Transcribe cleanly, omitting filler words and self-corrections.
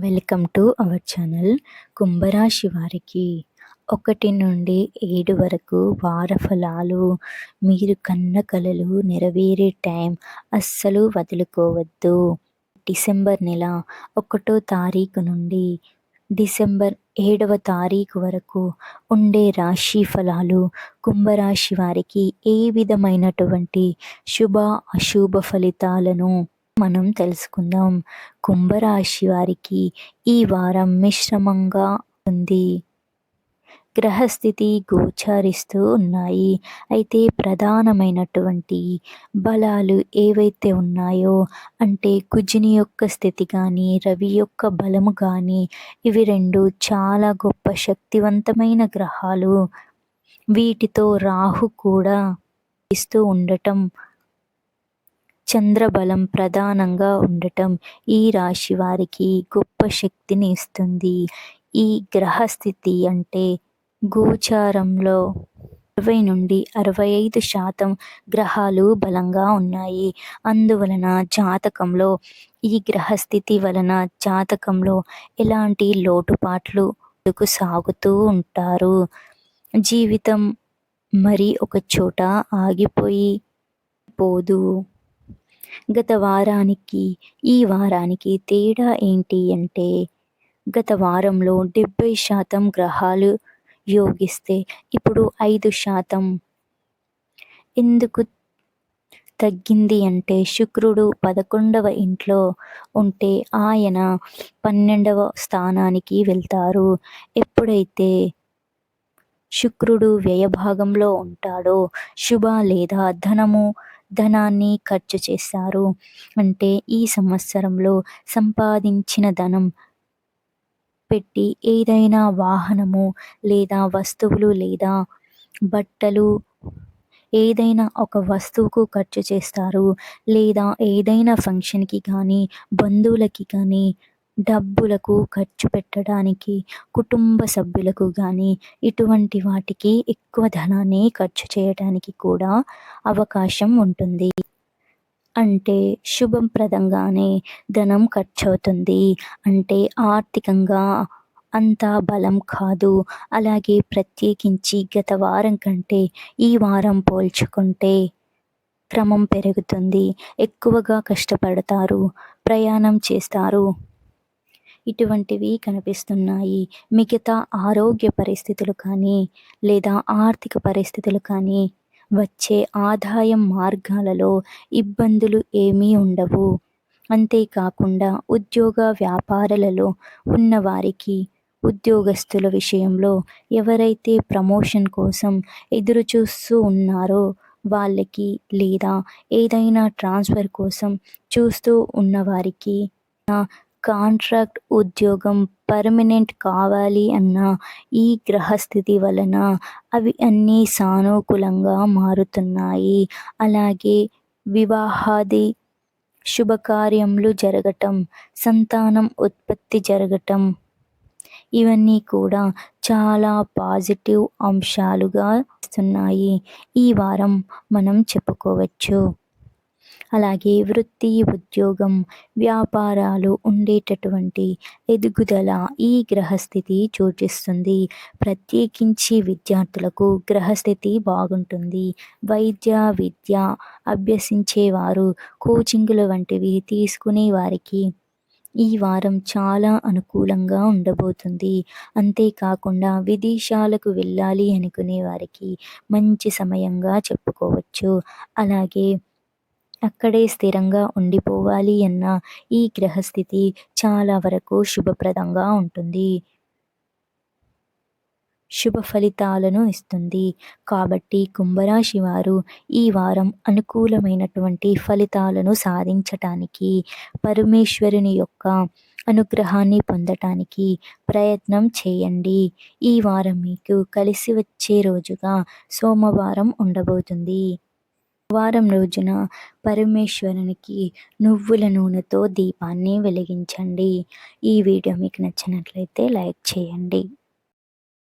Welcome to our channel. కుంభరాశి వారికి 1 నుండి 7 వరకు వార ఫలాలు. మీరు కన్న కలలు నెరవేరే టైం అస్సలు వదులుకోవద్దు. డిసెంబర్ నెల 1వ తారీఖు నుండి డిసెంబర్ 7వ తారీఖు వరకు ఉండే రాశి ఫలాలు కుంభరాశి వారికి ఏ విధమైనటువంటి శుభ అశుభ ఫలితాలను మనం తెలుసుకుందాం. కుంభరాశి వారికి ఈ వారం మిశ్రమంగా ఉంది. గ్రహస్థితి గోచారిస్తూ ఉన్నాయి. అయితే ప్రధానమైనటువంటి బలాలు ఏవైతే ఉన్నాయో అంటే కుజుని యొక్క స్థితి కానీ రవి యొక్క బలము కానీ ఇవి రెండు చాలా గొప్ప శక్తివంతమైన గ్రహాలు. వీటితో రాహు కూడా ఇస్తూ ఉండటం, చంద్రబలం ప్రధానంగా ఉండటం ఈ రాశి వారికి గొప్ప శక్తిని ఇస్తుంది. ఈ గ్రహస్థితి అంటే గోచారంలో 60 నుండి 65% గ్రహాలు బలంగా ఉన్నాయి. అందువలన జాతకంలో ఈ గ్రహస్థితి వలన జాతకంలో ఎలాంటి లోటుపాట్లు సాగుతూ ఉంటారు. జీవితం మరి ఒక చోట ఆగిపోయి పోదు. గత వారానికి ఈ వారానికి తేడా ఏంటి అంటే గత వారంలో 70% గ్రహాలు యోగిస్తే ఇప్పుడు 5% ఎందుకు తగ్గింది అంటే శుక్రుడు 11వ ఇంట్లో ఉంటే ఆయన 12వ స్థానానికి వెళ్తారు. ఎప్పుడైతే శుక్రుడు వ్యయభాగంలో ఉంటాడో శుభ లేదా ధనాన్ని ఖర్చు చేస్తారు. అంటే ఈ సంవత్సరంలో సంపాదించిన ధనం పెట్టి ఏదైనా వాహనము లేదా వస్తువులు లేదా బట్టలు ఏదైనా ఒక వస్తువుకు ఖర్చు చేస్తారు. లేదా ఏదైనా ఫంక్షన్కి కానీ బంధువులకి కానీ డబ్బులకు ఖర్చు పెట్టడానికి కుటుంబ సభ్యులకు కానీ ఇటువంటి వాటికి ఎక్కువ ధనాన్ని ఖర్చు చేయడానికి కూడా అవకాశం ఉంటుంది. అంటే శుభప్రదంగానే ధనం ఖర్చు అవుతుంది. అంటే ఆర్థికంగా అంత బలం కాదు. అలాగే ప్రత్యేకించి గత వారం కంటే ఈ వారం పోల్చుకుంటే క్రమం పెరుగుతుంది. ఎక్కువగా కష్టపడతారు, ప్రయాణం చేస్తారు, ఇటువంటివి కనిపిస్తున్నాయి. మిగతా ఆరోగ్య పరిస్థితులు కానీ లేదా ఆర్థిక పరిస్థితులు కానీ వచ్చే ఆదాయం మార్గాలలో ఇబ్బందులు ఏమీ ఉండవు. అంతేకాకుండా ఉద్యోగ వ్యాపారాలలో ఉన్నవారికి ఉద్యోగస్తుల విషయంలో ఎవరైతే ప్రమోషన్ కోసం ఎదురు చూస్తూ ఉన్నారో వాళ్ళకి లేదా ఏదైనా ట్రాన్స్ఫర్ కోసం చూస్తూ ఉన్నవారికి కాంట్రాక్ట్ ఉద్యోగం పర్మనెంట్ కావాలి అన్న ఈ గ్రహస్థితి వలన అవి అన్నీ సానుకూలంగా మారుతున్నాయి. అలాగే వివాహాది శుభకార్యములు జరగటం, సంతానం ఉత్పత్తి జరగటం ఇవన్నీ కూడా చాలా పాజిటివ్ అంశాలుగా వస్తున్నాయి ఈ వారం మనం చెప్పుకోవచ్చు. అలాగే వృత్తి, ఉద్యోగం, వ్యాపారాలు ఉండేటటువంటి ఎదుగుదల ఈ గ్రహస్థితి సూచిస్తుంది. ప్రత్యేకించి విద్యార్థులకు గ్రహస్థితి బాగుంటుంది. వైద్య విద్య అభ్యసించేవారు కోచింగ్లు వంటివి తీసుకునే వారికి ఈ వారం చాలా అనుకూలంగా ఉండబోతుంది. అంతేకాకుండా విదేశాలకు వెళ్ళాలి అనుకునే వారికి మంచి సమయంగా చెప్పుకోవచ్చు. అలాగే అక్కడే స్థిరంగా ఉండిపోవాలి అన్న ఈ గ్రహస్థితి చాలా వరకు శుభప్రదంగా ఉంటుంది, శుభ ఫలితాలను ఇస్తుంది. కాబట్టి కుంభరాశి వారు ఈ వారం అనుకూలమైనటువంటి ఫలితాలను సాధించటానికి పరమేశ్వరుని యొక్క అనుగ్రహాన్ని పొందటానికి ప్రయత్నం చేయండి. ఈ వారం మీకు కలిసి వచ్చే రోజుగా సోమవారం ఉండబోతుంది. వారం రోజున పరమేశ్వరునికి నువ్వుల నూనెతో దీపాన్ని వెలిగించండి. ఈ వీడియో మీకు నచ్చినట్లయితే లైక్ చేయండి.